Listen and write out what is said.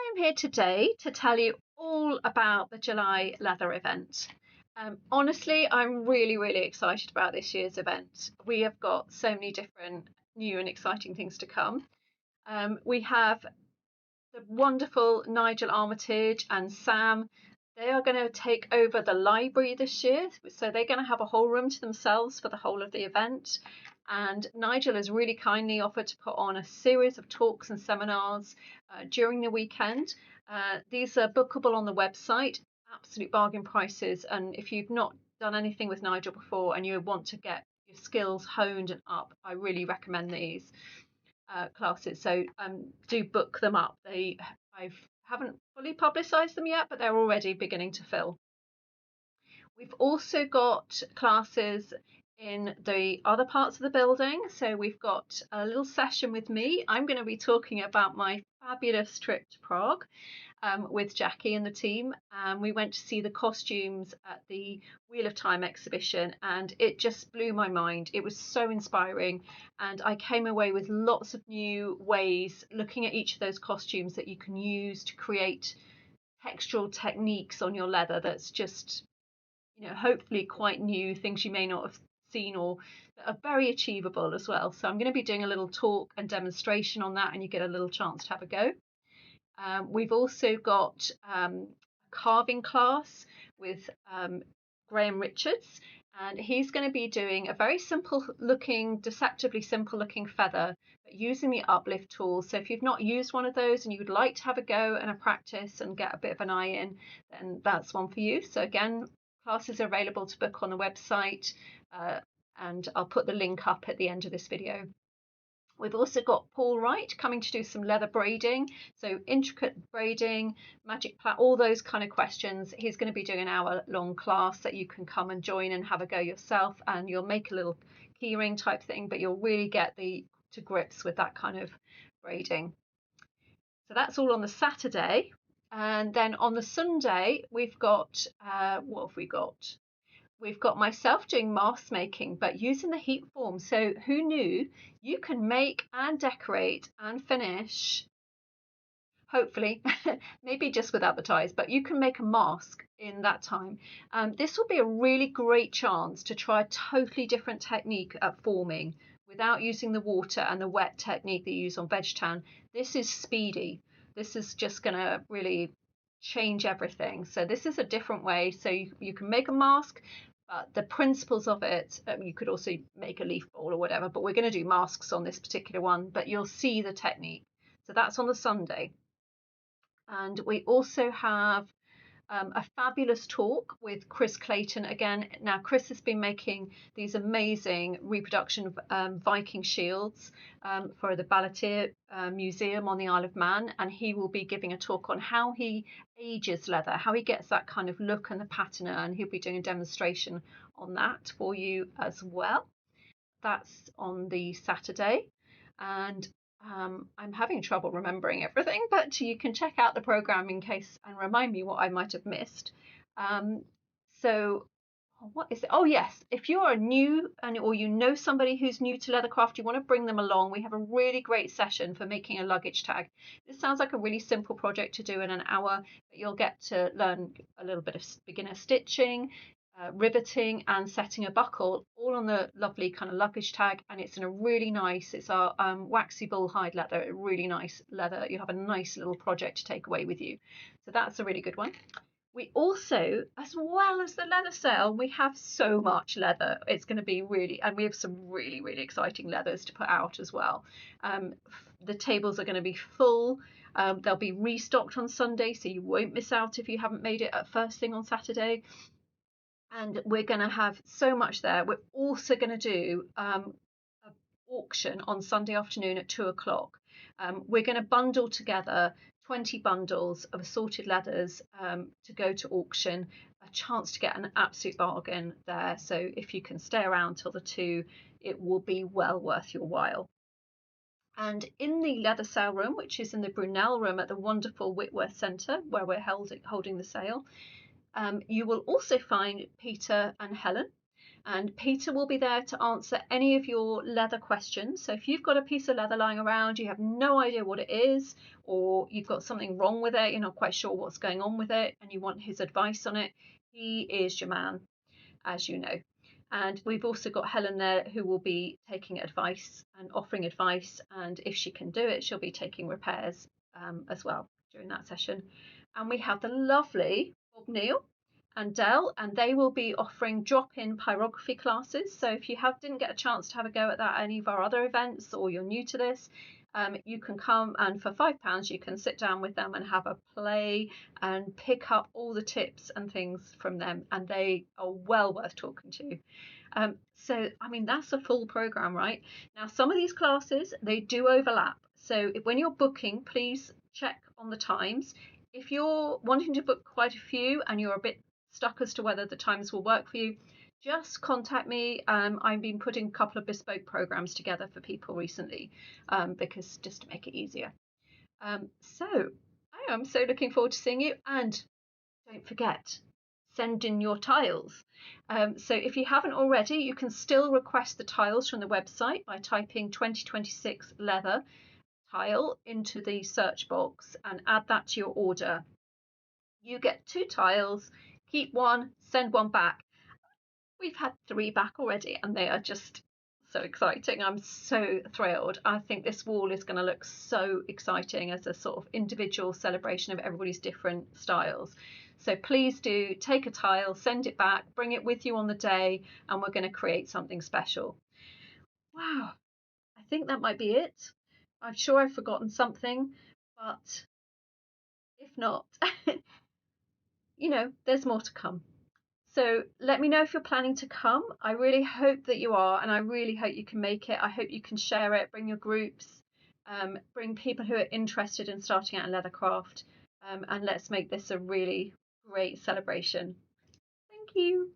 I am here today to tell you all about the July leather event. Honestly, I'm really excited about this year's event. We have got so many different new and exciting things to come. We have the wonderful Nigel Armitage and Sam. They are going to take over the library this year, so they're going to have a whole room to themselves for the whole of the event. And Nigel has really kindly offered to put on a series of talks and seminars during the weekend. These are bookable on the website, absolute bargain prices. And if you've not done anything with Nigel before and you want to get your skills honed and up, I really recommend these classes. So do book them up. I haven't fully publicised them yet, but they're already beginning to fill. We've also got classes in the other parts of the building. So we've got a little session with me. I'm going to be talking about my fabulous trip to Prague with Jackie and the team. We went to see the costumes at the Wheel of Time exhibition and it just blew my mind. It was so inspiring and I came away with lots of new ways looking at each of those costumes that you can use to create textural techniques on your leather that's just, hopefully quite new, things you may not have seen or that are very achievable as well. So I'm going to be doing a little talk and demonstration on that and you get a little chance to have a go. We've also got a carving class with Graham Richards, and he's going to be doing a very simple looking, deceptively simple looking feather, but using the uplift tool. So if you've not used one of those and you would like to have a go and a practice and get a bit of an eye in, then that's one for you. So again, classes are available to book on the website, and I'll put the link up at the end of this video. We've also got Paul Wright coming to do some leather braiding, so intricate braiding, magic plait, all those kind of questions. He's going to be doing an hour-long class that you can come and join and have a go yourself, and you'll make a little keyring type thing, but you'll really get to grips with that kind of braiding. So that's all on the Saturday, and then on the Sunday we've got what have we got? We've got myself doing mask making, but using the heat form. So who knew you can make and decorate and finish, hopefully, maybe just without the ties, but you can make a mask in that time. This will be a really great chance to try a totally different technique at forming without using the water and the wet technique that you use on veg tan. This is speedy. This is just going to really change everything. So this is a different way. So you can make a mask, but the principles of it, you could also make a leaf ball or whatever, but we're going to do masks on this particular one, but you'll see the technique. So that's on the Sunday. And we also have a fabulous talk with Chris Clayton again. Now, Chris has been making these amazing reproduction of Viking shields for the Ballatier Museum on the Isle of Man, and he will be giving a talk on how he ages leather, how he gets that kind of look and the patina, and he'll be doing a demonstration on that for you as well. That's on the Saturday, and I'm having trouble remembering everything, but you can check out the program in case and remind me what I might have missed. So what is it? Oh yes, if you are new or you know somebody who's new to Leathercraft, you want to bring them along, we have a really great session for making a luggage tag. This sounds like a really simple project to do in an hour, but you'll get to learn a little bit of beginner stitching, riveting and setting a buckle, all on the lovely kind of luggage tag, and it's in a really nice, it's our waxy bull hide leather, a really nice leather. You'll have a nice little project to take away with you, so that's a really good one. We also, as well as the leather sale, we have so much leather. It's going to be really, and we have some really exciting leathers to put out as well. The tables are going to be full. They'll be restocked on Sunday, so you won't miss out if you haven't made it at first thing on Saturday. And we're going to have so much there. We're also going to do an auction on Sunday afternoon at 2 o'clock. We're going to bundle together 20 bundles of assorted leathers to go to auction, a chance to get an absolute bargain there. So if you can stay around till the 2, it will be well worth your while. And in the leather sale room, which is in the Brunel room at the wonderful Whitworth Centre, where we're holding the sale, you will also find Peter and Helen. And Peter will be there to answer any of your leather questions. So if you've got a piece of leather lying around, you have no idea what it is, or you've got something wrong with it, you're not quite sure what's going on with it, and you want his advice on it, he is your man, as you know. And we've also got Helen there who will be taking advice and offering advice. And if she can do it, she'll be taking repairs as well during that session. And we have the lovely Bob Neal and Dell, and they will be offering drop-in pyrography classes. So if you didn't get a chance to have a go at that at any of our other events, or you're new to this, you can come, and for £5 you can sit down with them and have a play and pick up all the tips and things from them, and they are well worth talking to. So I mean, that's a full program, right? Now some of these classes, they do overlap, so when you're booking, please check on the times. If you're wanting to book quite a few and you're a bit stuck as to whether the times will work for you, just contact me. I've been putting a couple of bespoke programs together for people recently, because just to make it easier. So I am so looking forward to seeing you, and don't forget, send in your tiles. So if you haven't already, you can still request the tiles from the website by typing 2026 leather tile into the search box and add that to your order. You get 2 tiles, keep one, send one back. We've had 3 back already, and they are just so exciting. I'm so thrilled. I think this wall is going to look so exciting as a sort of individual celebration of everybody's different styles. So please do take a tile, send it back, bring it with you on the day, and we're going to create something special. Wow, I think that might be it. I'm sure I've forgotten something, but if not, there's more to come. So let me know if you're planning to come. I really hope that you are, and I really hope you can make it. I hope you can share it, bring your groups, bring people who are interested in starting out in Leathercraft, and let's make this a really great celebration. Thank you.